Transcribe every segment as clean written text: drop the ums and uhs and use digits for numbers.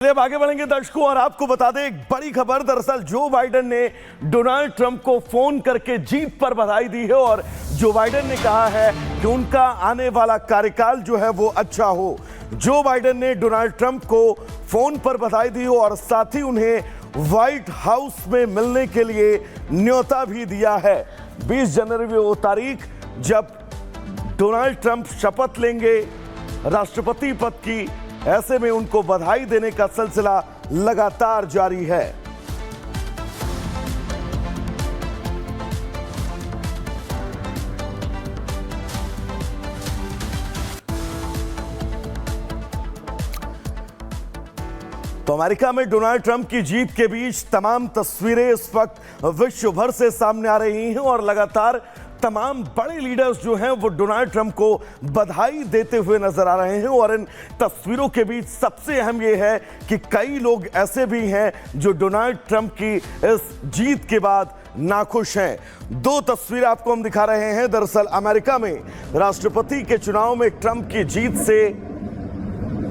अब आगे बढ़ेंगे दर्शकों और आपको बता दें एक बड़ी खबर। दरअसल जो बाइडेन ने डोनाल्ड ट्रंप को फोन करके जीत पर बधाई दी है और जो बाइडेन ने कहा है कि उनका आने वाला कार्यकाल जो है वो अच्छा हो। जो बाइडेन ने डोनाल्ड ट्रंप को फोन पर बधाई दी हो और साथ ही उन्हें व्हाइट हाउस में मिलने के लिए न्योता भी दिया है। 20 जनवरी वो तारीख जब डोनाल्ड ट्रंप शपथ लेंगे राष्ट्रपति पद की। ऐसे में उनको बधाई देने का सिलसिला लगातार जारी है। तो अमेरिका में डोनाल्ड ट्रंप की जीत के बीच तमाम तस्वीरें इस वक्त विश्व भर से सामने आ रही हैं और लगातार तमाम बड़े लीडर्स जो हैं वो डोनाल्ड ट्रंप को बधाई देते हुए नजर आ रहे हैं। और इन तस्वीरों के बीच सबसे अहम ये है कि कई लोग ऐसे भी हैं जो डोनाल्ड ट्रंप की इस जीत के बाद नाखुश हैं। दो तस्वीरें आपको हम दिखा रहे हैं। दरअसल अमेरिका में राष्ट्रपति के चुनाव में ट्रंप की जीत से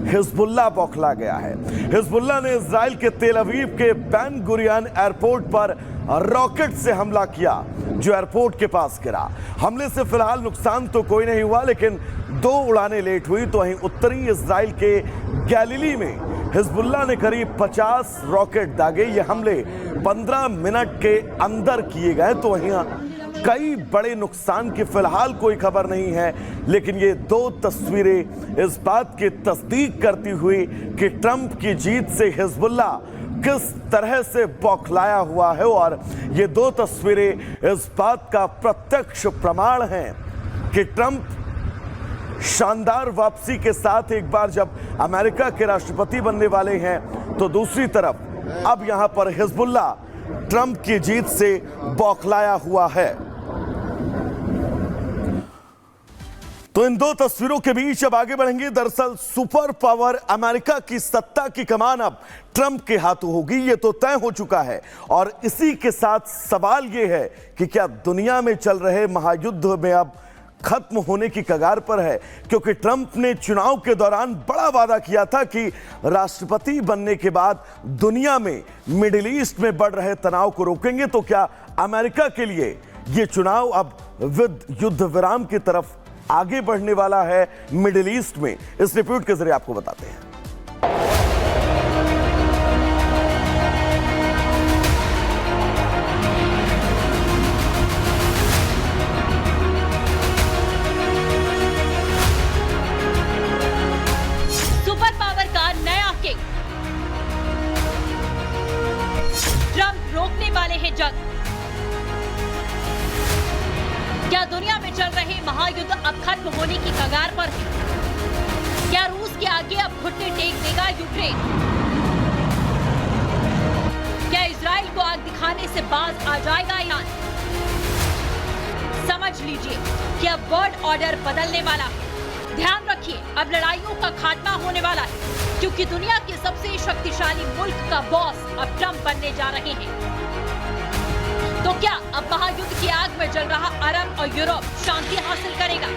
हिजबुल्लाह बौखला गया है। हिजबुल्लाह ने इजराइल के तेल अवीव के बेन गुरियन एयरपोर्ट पर रॉकेट से हमला किया जो एयरपोर्ट के पास गिरा। हमले से फिलहाल नुकसान तो कोई नहीं हुआ, लेकिन 2 उड़ानें लेट हुई। तो वहीं उत्तरी इजराइल के गैलीली में हिजबुल्लाह ने करीब 50 रॉकेट दागे। ये हमले 15 मिनट के अंदर किए गए। तो वहीं कई बड़े नुकसान की फिलहाल कोई खबर नहीं है, लेकिन ये 2 तस्वीरें इस बात की तस्दीक करती हुई कि ट्रंप की जीत से हिजबुल्लाह किस तरह से बौखलाया हुआ है। और ये 2 तस्वीरें इस बात का प्रत्यक्ष प्रमाण हैं कि ट्रंप शानदार वापसी के साथ एक बार जब अमेरिका के राष्ट्रपति बनने वाले हैं, तो दूसरी तरफ अब यहां पर हिजबुल्लाह ट्रंप की जीत से बौखलाया हुआ है। तो इन 2 तस्वीरों के बीच अब आगे बढ़ेंगे। दरअसल सुपर पावर अमेरिका की सत्ता की कमान अब ट्रंप के हाथों होगी, ये तो तय हो चुका है। और इसी के साथ सवाल ये है कि क्या दुनिया में चल रहे महायुद्ध में अब खत्म होने की कगार पर है, क्योंकि ट्रंप ने चुनाव के दौरान बड़ा वादा किया था कि राष्ट्रपति बनने के बाद दुनिया में मिडिल ईस्ट में बढ़ रहे तनाव को रोकेंगे। तो क्या अमेरिका के लिए ये चुनाव अब युद्ध विराम की तरफ आगे बढ़ने वाला है मिडिल ईस्ट में? इस रिपोर्ट के जरिए आपको बताते हैं। सुपर पावर का नया किंग, ट्रंप रोकने वाले हैं जंग। क्या दुनिया में चल रहे महायुद्ध अब खत्म होने की कगार पर है? क्या रूस के आगे अब घुटने टेक देगा यूक्रेन? क्या इजराइल को आग दिखाने से बाज आ जाएगा ईरान? समझ लीजिए कि अब वर्ल्ड ऑर्डर बदलने वाला है। ध्यान रखिए, अब लड़ाइयों का खात्मा होने वाला है, क्योंकि दुनिया के सबसे शक्तिशाली मुल्क का बॉस अब ट्रंप बनने जा रहे हैं। तो क्या अब महायुद्ध की आग में जल रहा अरब और यूरोप शांति हासिल करेगा?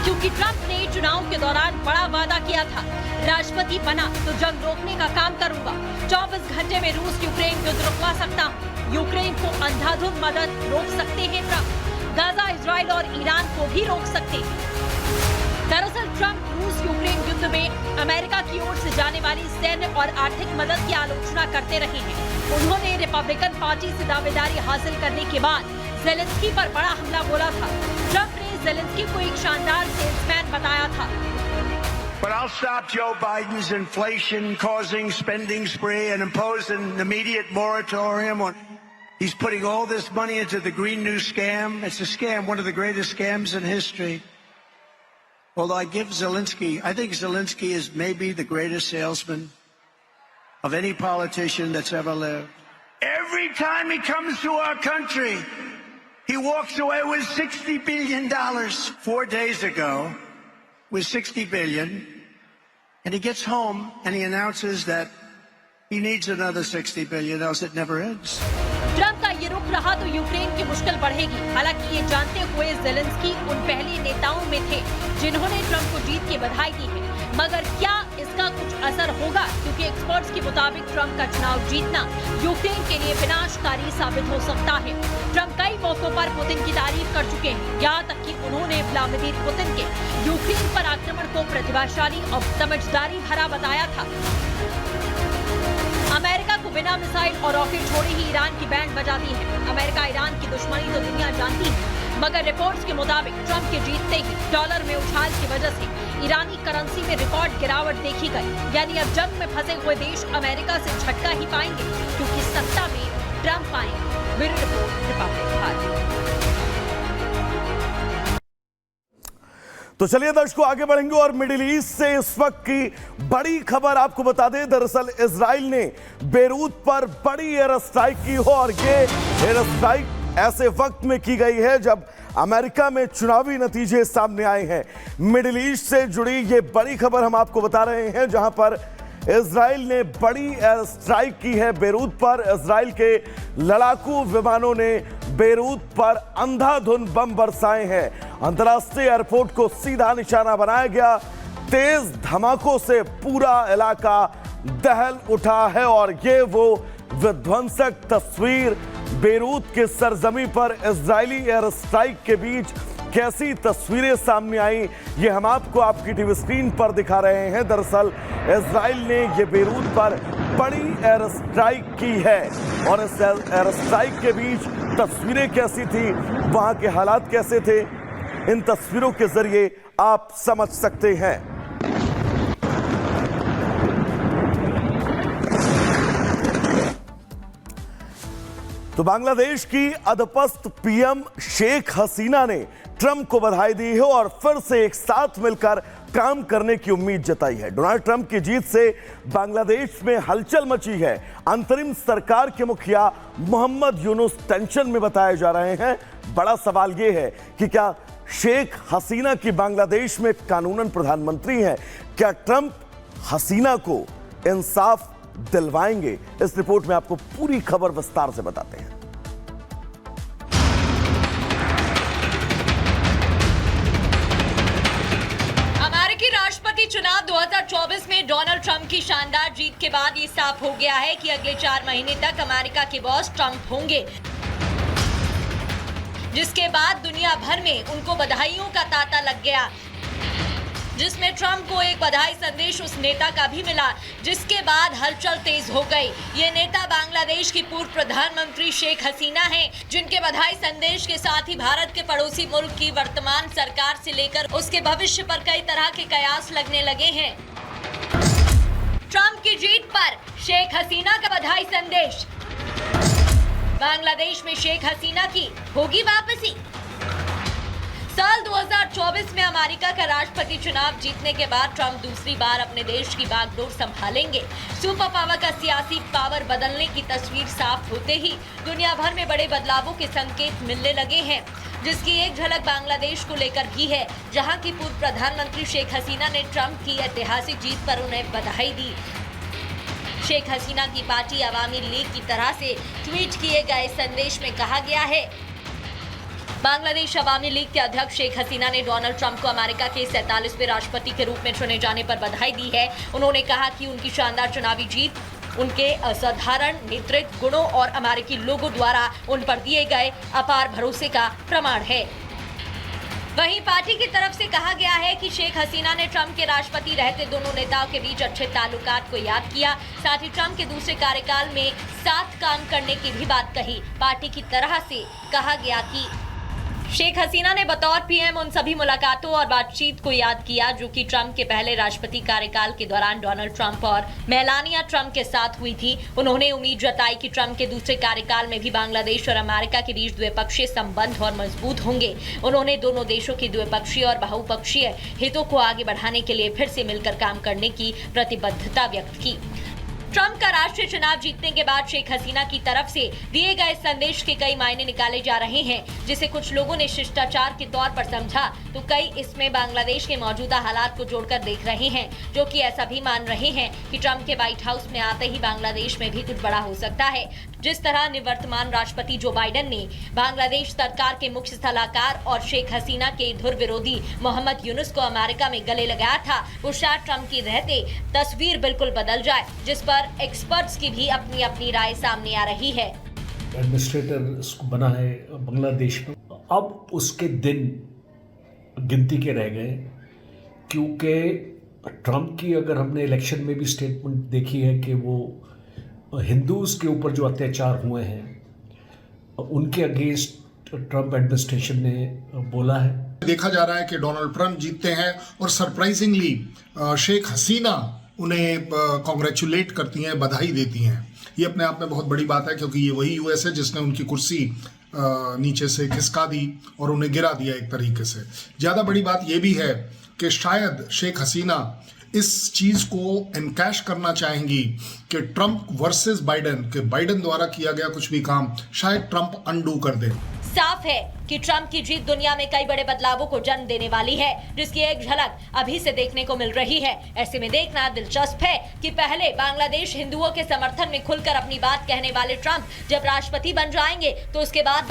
क्योंकि ट्रंप ने चुनाव के दौरान बड़ा वादा किया था, राष्ट्रपति बना तो जंग रोकने का काम करूंगा। 24 घंटे में रूस यूक्रेन युद्ध रुकवा सकता हूं। यूक्रेन को अंधाधुंध मदद रोक सकते हैं ट्रंप। गाजा, इजराइल और ईरान को भी रोक सकते हैं। दरअसल ट्रंप रूस यूक्रेन युद्ध में अमेरिका की ओर से जाने वाली सैन्य और आर्थिक मदद की आलोचना करते रहे हैं। उन्होंने रिपब्लिकन पार्टी से दावेदारी हासिल करने के बाद ज़ेलेंस्की पर बड़ा हमला बोला था। ट्रंप ने ज़ेलेंस्की को एक शानदार सेल्समैन बताया था। But I'll stop Joe Biden's inflation-causing spending spree and impose an immediate moratorium on. He's putting all this money into the Green New Scam. It's a scam, one of the greatest scams in history. Although I give Zelensky, I think Zelensky is maybe the greatest salesman of any politician that's ever lived. Every time he comes to our country, he walks away with $60 billion. 4 days ago, with $60 billion, and he gets home and he announces that he needs another $60 billion, else it never ends. Trump का ये रुख रहा तो Ukraine की मुश्किल बढ़ेगी। हालांकि ये जानते हुए ज़ेलेंस्की उन पहले नेताओं में थे जिन्होंने ट्रंप को जीत की बधाई दी है। मगर क्या इसका कुछ असर होगा? क्योंकि एक्सपर्ट्स के मुताबिक ट्रंप का चुनाव जीतना यूक्रेन के लिए विनाशकारी साबित हो सकता है। ट्रंप कई मौकों पर पुतिन की तारीफ कर चुके हैं, यहाँ तक कि उन्होंने व्लादिमीर पुतिन के यूक्रेन पर आक्रमण को प्रतिभाशाली और समझदारी भरा बताया था। अमेरिका को बिना मिसाइल और रॉकेट छोड़े ही ईरान की बैंड बजा दी है। अमेरिका ईरान की दुश्मनी तो दुनिया जानती है, मगर रिपोर्ट्स के मुताबिक ट्रंप के जीतते ही डॉलर में उछाल की वजह से ईरानी करेंसी में रिकॉर्ड गिरावट देखी गई। यानी अब जंग में फंसे हुए देश अमेरिका से झटका ही पाएंगे, क्योंकि सत्ता में ट्रंप आएंगे। Bureau report, Republic Bharat. तो चलिए दर्शकों, आगे बढ़ेंगे और मिडिल ईस्ट से इस वक्त की बड़ी खबर आपको बता दें। दरअसल इजराइल ने बेरूत पर बड़ी एयर स्ट्राइक की हो, और ये एयर स्ट्राइक ऐसे वक्त में की गई है जब अमेरिका में चुनावी नतीजे सामने आए हैं। मिडिल ईस्ट से जुड़ी ये बड़ी खबर हम आपको बता रहे हैं, जहां पर इजराइल ने बड़ी एयर स्ट्राइक की है बेरूत पर। इजराइल के लड़ाकू विमानों ने बेरूत पर अंधाधुंध बम बरसाए हैं। अंतर्राष्ट्रीय एयरपोर्ट को सीधा निशाना बनाया गया। तेज धमाकों से पूरा इलाका दहल उठा है, और ये वो विध्वंसक तस्वीर बेरूत के सरजमी पर इजरायली एयर स्ट्राइक के बीच कैसी तस्वीरें सामने आई, ये हम आपको आपकी टीवी स्क्रीन पर दिखा रहे हैं। दरअसल इजराइल ने ये बेरूत पर बड़ी एयर स्ट्राइक की है, और इस एयर स्ट्राइक के बीच तस्वीरें कैसी थी, वहां के हालात कैसे थे, इन तस्वीरों के जरिए आप समझ सकते हैं। तो बांग्लादेश की अदपस्त पीएम शेख हसीना ने ट्रंप को बधाई दी है और फिर से एक साथ मिलकर काम करने की उम्मीद जताई है। डोनाल्ड ट्रंप की जीत से बांग्लादेश में हलचल मची है। अंतरिम सरकार के मुखिया मोहम्मद यूनुस टेंशन में बताए जा रहे हैं। बड़ा सवाल यह है कि क्या शेख हसीना की बांग्लादेश में कानूनन प्रधानमंत्री हैं? क्या ट्रंप हसीना को इंसाफ दिलवाएंगे? इस रिपोर्ट में आपको पूरी खबर विस्तार से बताते हैं। अमेरिकी राष्ट्रपति चुनाव 2024 में डोनाल्ड ट्रंप की शानदार जीत के बाद ये साफ हो गया है कि अगले 4 महीने तक अमेरिका के बॉस ट्रंप होंगे, जिसके बाद दुनिया भर में उनको बधाइयों का तांता लग गया, जिसमें ट्रंप को एक बधाई संदेश उस नेता का भी मिला, जिसके बाद हलचल तेज हो गई। ये नेता बांग्लादेश की पूर्व प्रधानमंत्री शेख हसीना हैं, जिनके बधाई संदेश के साथ ही भारत के पड़ोसी मुल्क की वर्तमान सरकार से लेकर उसके भविष्य पर कई तरह के कयास लगने लगे हैं। ट्रंप की जीत पर शेख हसीना का बधाई संदेश। बांग्लादेश में शेख हसीना की होगी वापसी। साल 2024 में अमेरिका का राष्ट्रपति चुनाव जीतने के बाद ट्रंप दूसरी बार अपने देश की बागडोर संभालेंगे। सुपर पावर का सियासी पावर बदलने की तस्वीर साफ होते ही दुनिया भर में बड़े बदलावों के संकेत मिलने लगे हैं, जिसकी एक झलक बांग्लादेश को लेकर भी है, जहां की पूर्व प्रधानमंत्री शेख हसीना ने ट्रंप की ऐतिहासिक जीत पर उन्हें बधाई दी। शेख हसीना की पार्टी अवामी लीग की तरह से ट्वीट किए गए संदेश में कहा गया है, बांग्लादेश अवामी लीग के अध्यक्ष शेख हसीना ने डोनाल्ड ट्रंप को अमेरिका के 47वें राष्ट्रपति के रूप में चुने जाने पर बधाई दी है। उन्होंने कहा कि उनकी शानदार चुनावी जीत उनके असाधारण नेतृत्व गुणों और अमेरिकी लोगों द्वारा उन पर दिए गए अपार भरोसे का प्रमाण है। वहीं पार्टी की तरफ से कहा गया है कि शेख हसीना ने ट्रंप के राष्ट्रपति रहते दोनों नेताओं के बीच अच्छे ताल्लुकात को याद किया, साथ ही ट्रंप के दूसरे कार्यकाल में साथ काम करने की भी बात कही। पार्टी की तरह से कहा गया कि शेख हसीना ने बतौर पीएम उन सभी मुलाकातों और बातचीत को याद किया जो कि ट्रंप के पहले राष्ट्रपति कार्यकाल के दौरान डोनाल्ड ट्रंप और मेलानिया ट्रंप के साथ हुई थी। उन्होंने उम्मीद जताई कि ट्रंप के दूसरे कार्यकाल में भी बांग्लादेश और अमेरिका के बीच द्विपक्षीय संबंध और मजबूत होंगे। उन्होंने दोनों देशों की द्विपक्षीय और बहुपक्षीय हितों को आगे बढ़ाने के लिए फिर से मिलकर काम करने की प्रतिबद्धता व्यक्त की। ट्रंप का राष्ट्रीय चुनाव जीतने के बाद शेख हसीना की तरफ से दिए गए संदेश के कई मायने निकाले जा रहे हैं, जिसे कुछ लोगों ने शिष्टाचार के तौर पर समझा तो कई इसमें बांग्लादेश के मौजूदा हालात को जोड़कर देख रहे हैं, जो कि ऐसा भी मान रहे हैं कि ट्रंप के व्हाइट हाउस में आते ही बांग्लादेश में भी कुछ बड़ा हो सकता है। जिस तरह निवर्तमान राष्ट्रपति जो बाइडेन ने बांग्लादेश सरकार के मुख्य सलाहकार और शेख हसीना के धुर विरोधी मोहम्मद यूनुस को अमेरिका में गले लगाया था, वो शायद ट्रंप की रहते तस्वीर बिल्कुल बदल जाए, जिस पर एक्सपर्ट्स की भी अपनी अपनी राय सामने आ रही है। एडमिनिस्ट्रेटर बना है बांग्लादेश में, अब उसके दिन गिनती के रह गए, क्योंकि ट्रंप की अगर हमने इलेक्शन में भी स्टेटमेंट देखी है कि वो हिंदूज के ऊपर जो अत्याचार हुए हैं उनके अगेंस्ट ट्रंप एडमिनिस्ट्रेशन ने बोला है। देखा जा रहा है कि डोनाल्ड ट्रंप जीतते हैं और सरप्राइजिंगली शेख हसीना उन्हें कॉन्ग्रेचुलेट करती हैं, बधाई देती हैं। ये अपने आप में बहुत बड़ी बात है, क्योंकि ये वही यूएस है जिसने उनकी कुर्सी नीचे से खिसका दी और उन्हें गिरा दिया एक तरीके से। ज़्यादा बड़ी बात ये भी है कि शायद शेख हसीना इस चीज को एनकैश करना चाहेंगी कि ट्रंप वर्सेस बाइडेन, के बाइडेन द्वारा किया गया कुछ भी काम शायद ट्रंप अनडू कर दे। साफ है कि ट्रंप की जीत दुनिया में कई बड़े बदलावों को जन्म देने वाली है, जिसकी एक झलक अभी से देखने को मिल रही है। ऐसे में देखना दिलचस्प है कि पहले बांग्लादेश हिंदुओं के समर्थन में खुलकर अपनी बात कहने वाले ट्रंप जब राष्ट्रपति बन जाएंगे तो उसके बाद